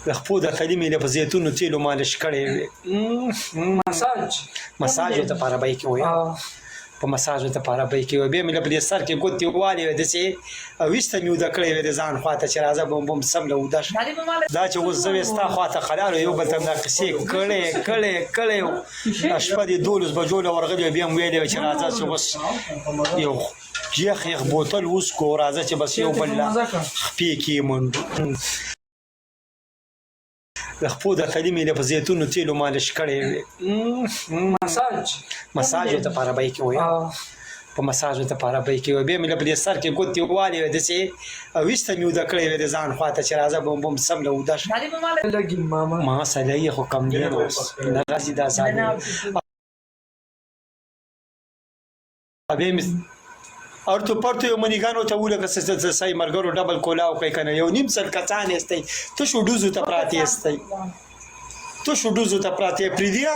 د خپو د قدیمې له په زیتونو تیلو مالش کړی وې مساج ورته په عربۍ کې وایي په مساج ورته په عربۍ کې وایي بیا مې له په دې سر کې ګوتې والې وې داسې ویسته مې اوده کړی وې د ځان خواته چې راځه بم سم له اوده شه دا چې اوس زه وې ستا خواته خلال یو بل ته دا قصې کړی دا شپه دې 12 بجو له ورغلې بیا مې ویلې چې راځه چې اوس یو یخ بوتل وسکو راځه چې بس یو بل خپې کې منډو د خپو د قدیمې له په زیتونو تیلو مالش کړی وې مساج ورته په عربۍ کې وایي په مساج ورته په عربۍ کې وایي بیا مې له په دې سر کې ګوتې والې وې داسې ویسته مې اوده کړی وې د ځان خواته چې راځه بم سم له اوده شه ما سړی یې خو کم دی نو اوس دغسې دا ظالم بیا مې ارتو پرتو یو منیګانو ته ولکه سای مرګرو ډبل کولاو کوي کنه یو نیم سر کچان استای تو شو ډوزو ته پراتی استای تو شو ډوزو ته پراتی پریدیا